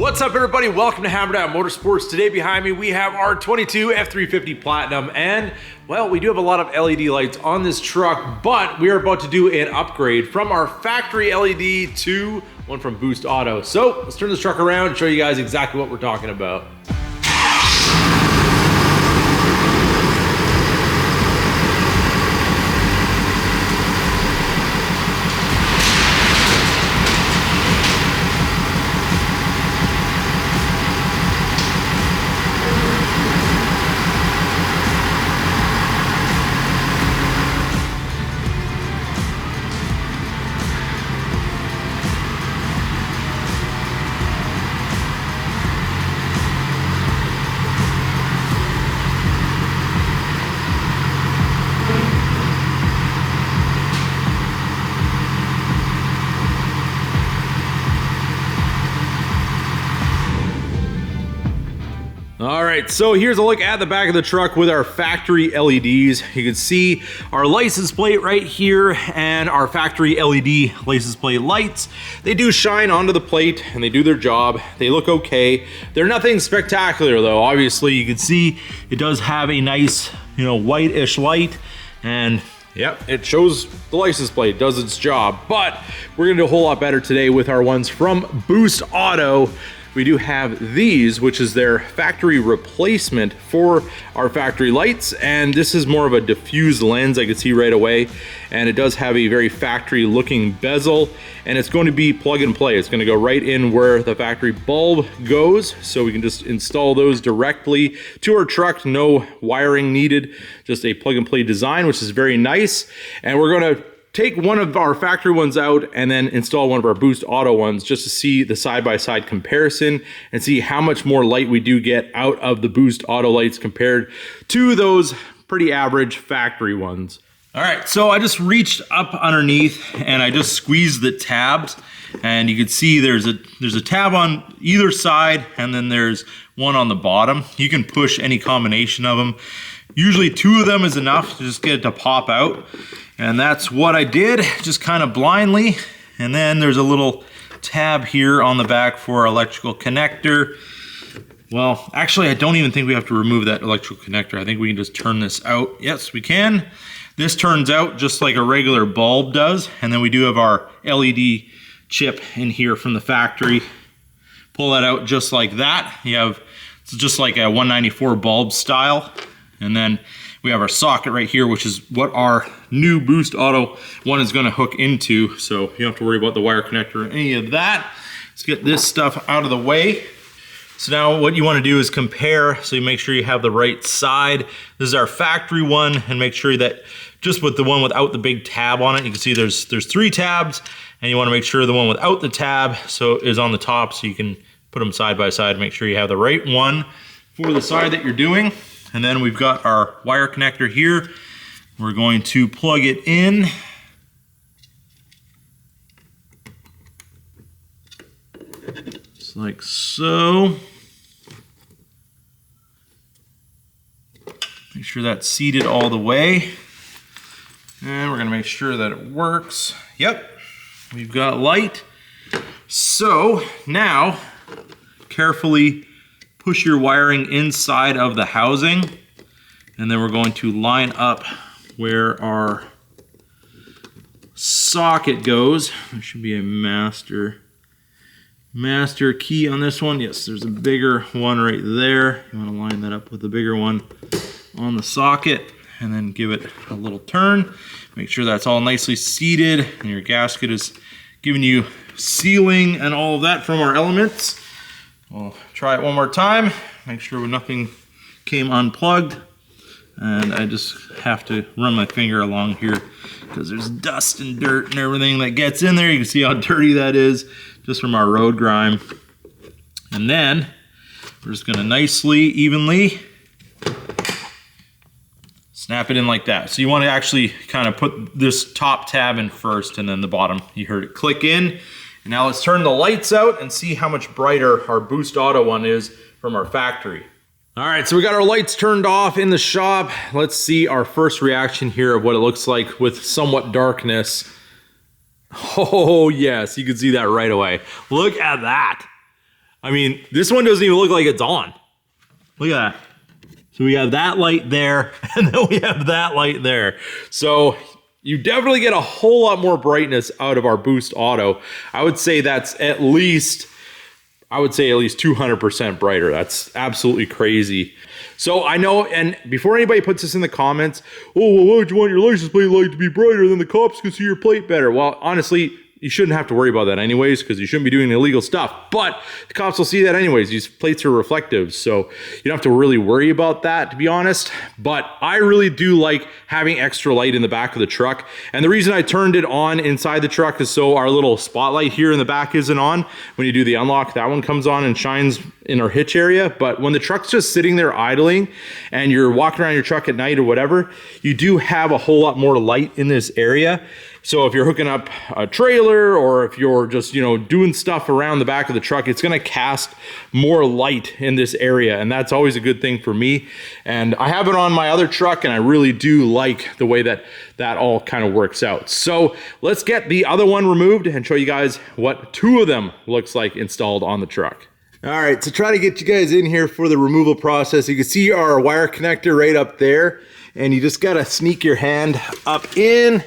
What's up, everybody? Welcome to Hammerdown Motorsports. Today behind me we have our 22 F350 Platinum, and well, we do have a lot of LED lights on this truck, but we are about to do an upgrade from our factory LED to one from Boost Auto. So let's turn this truck around and show you guys exactly what we're talking about. All right, so here's a look at the back of the truck with our factory LEDs. You can see our license plate right here and our factory LED license plate lights. They do shine onto the plate and they do their job. They look okay. They're nothing spectacular though. Obviously, you can see it does have a nice, whitish light, and yep, it shows the license plate, does its job. But we're gonna do a whole lot better today with our ones from Boost Auto. We do have these, which is their factory replacement for our factory lights, and this is more of a diffused lens I can see right away, and it does have a very factory looking bezel, and it's going to be plug and play. It's going to go right in where the factory bulb goes, so we can just install those directly to our truck. No wiring needed, just a plug and play design, which is very nice. And we're going to take one of our factory ones out and then install one of our Boost Auto ones just to see the side-by-side comparison and see how much more light we do get out of the Boost Auto lights compared to those pretty average factory ones. All right, so I just reached up underneath and I just squeezed the tabs, and you can see there's a tab on either side, and then there's one on the bottom. You can push any combination of them. Usually two of them is enough to just get it to pop out. And that's what I did, just kind of blindly. And then there's a little tab here on the back for our electrical connector. Well, actually, I don't even think we have to remove that electrical connector. I think we can just turn this out. Yes, we can. This turns out just like a regular bulb does. And then we do have our LED chip in here from the factory. Pull that out just like that. It's just like a 194 bulb style. And then we have our socket right here, which is what our new Boost Auto one is going to hook into. So you don't have to worry about the wire connector or any of that. Let's get this stuff out of the way. So now what you want to do is compare, so you make sure you have the right side. This is our factory one, and make sure that just with the one without the big tab on it, you can see there's 3 tabs, and you want to make sure the one without the tab is on the top, so you can put them side by side, make sure you have the right one for the side that you're doing. And then we've got our wire connector here. We're going to plug it in. Just like so. Make sure that's seated all the way. And we're gonna make sure that it works. Yep, we've got light. So now, carefully push your wiring inside of the housing, and then we're going to line up where our socket goes. There should be a master key on this one. Yes, there's a bigger one right there. You want to line that up with the bigger one on the socket, and then give it a little turn. Make sure that's all nicely seated, and your gasket is giving you sealing and all of that from our elements. We'll try it one more time, make sure nothing came unplugged, and I just have to run my finger along here because there's dust and dirt and everything that gets in there. You can see how dirty that is just from our road grime. And then we're just going to nicely, evenly snap it in like that. So you want to actually kind of put this top tab in first and then the bottom. You heard it click in. And now let's turn the lights out and see how much brighter our Boost Auto one is from our factory. All right, so we got our lights turned off in the shop. Let's see our first reaction here of what it looks like with somewhat darkness. Oh yes, you can see that right away. Look at that. I mean, this one doesn't even look like it's on. Look at that. So we have that light there, and then we have that light there. So you definitely get a whole lot more brightness out of our Boost Auto. I would say that's at least 200% brighter. That's absolutely crazy. So I know, and before anybody puts this in the comments, oh, well, why would you want your license plate light to be brighter? Then the cops can see your plate better. Well, honestly, you shouldn't have to worry about that anyways, because you shouldn't be doing illegal stuff. But the cops will see that anyways. These plates are reflective, so you don't have to really worry about that, to be honest. But I really do like having extra light in the back of the truck. And the reason I turned it on inside the truck is so our little spotlight here in the back isn't on. When you do the unlock, that one comes on and shines in our hitch area. But when the truck's just sitting there idling and you're walking around your truck at night or whatever, you do have a whole lot more light in this area. So if you're hooking up a trailer or if you're just, doing stuff around the back of the truck, it's gonna cast more light in this area. And that's always a good thing for me. And I have it on my other truck and I really do like the way that all kind of works out. So let's get the other one removed and show you guys what two of them looks like installed on the truck. All right, so try to get you guys in here for the removal process. You can see our wire connector right up there, and you just gotta sneak your hand up in,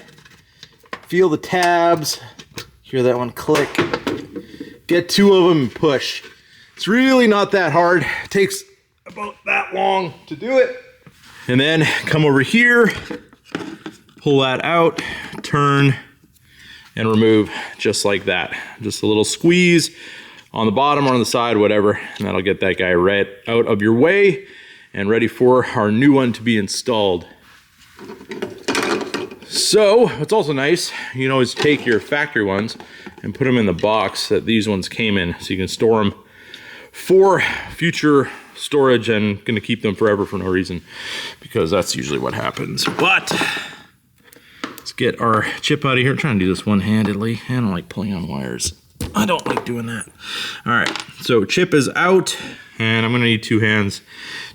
feel the tabs, hear that one click, get two of them and push. It's really not that hard. It takes about that long to do it. And then come over here, pull that out, turn, and remove just like that. Just a little squeeze on the bottom or on the side, whatever, and that'll get that guy right out of your way and ready for our new one to be installed. So what's also nice, you can always take your factory ones and put them in the box that these ones came in, so you can store them for future storage and gonna keep them forever for no reason, because that's usually what happens. But let's get our chip out of here. I'm trying to do this one-handedly. I don't like pulling on wires. I don't like doing that. All right, so chip is out, and I'm gonna need two hands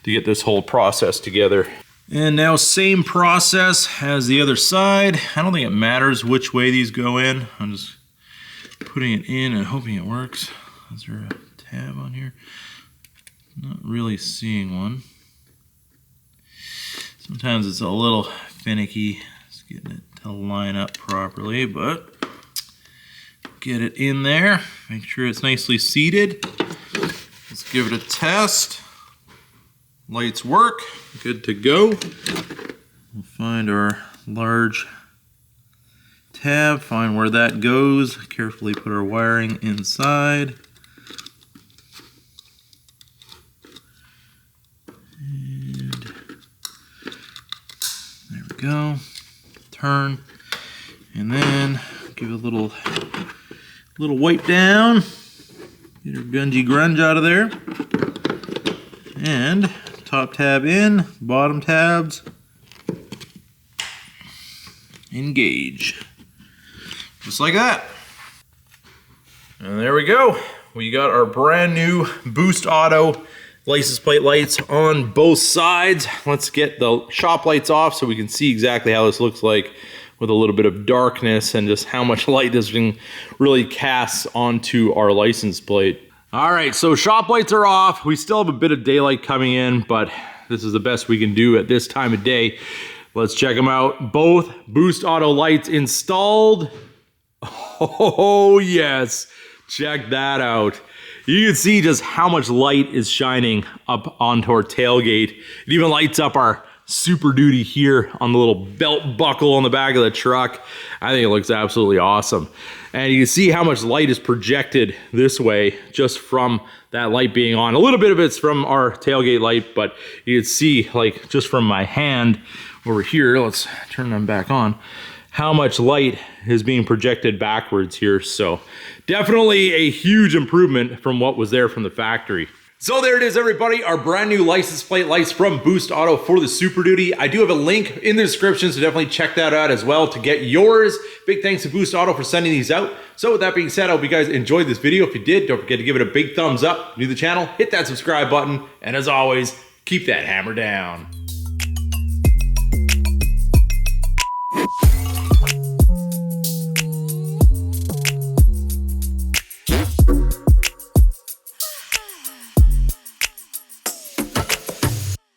to get this whole process together. And now same process as the other side. I don't think it matters which way these go in. I'm just putting it in and hoping it works. Is there a tab on here? Not really seeing one. Sometimes it's a little finicky just getting it to line up properly, but get it in there, make sure it's nicely seated. Let's give it a test. Lights work, good to go. We'll find our large tab, find where that goes, carefully put our wiring inside. And there we go. Turn, and then give it a little wipe down, get our gungy grunge out of there, and top tab in, bottom tabs, engage, just like that. And there we go. We got our brand new Boost Auto license plate lights on both sides. Let's get the shop lights off so we can see exactly how this looks like with a little bit of darkness and just how much light this thing really casts onto our license plate. All right, so shop lights are off. We still have a bit of daylight coming in, but this is the best we can do at this time of day. Let's check them out. Both Boost Auto lights installed. Oh yes, check that out. You can see just how much light is shining up onto our tailgate. It even lights up our Super Duty here on the little belt buckle on the back of the truck. I think it looks absolutely awesome. And you can see how much light is projected this way just from that light being on. A little bit of it's from our tailgate light, but you can see, like, just from my hand over here, let's turn them back on, how much light is being projected backwards here. So definitely a huge improvement from what was there from the factory. So there it is, everybody, our brand new license plate lights from Boost Auto for the Super Duty. I do have a link in the description, so definitely check that out as well to get yours. Big thanks to Boost Auto for sending these out. So with that being said, I hope you guys enjoyed this video. If you did, don't forget to give it a big thumbs up. New to the channel, hit that subscribe button, and as always, keep that hammer down.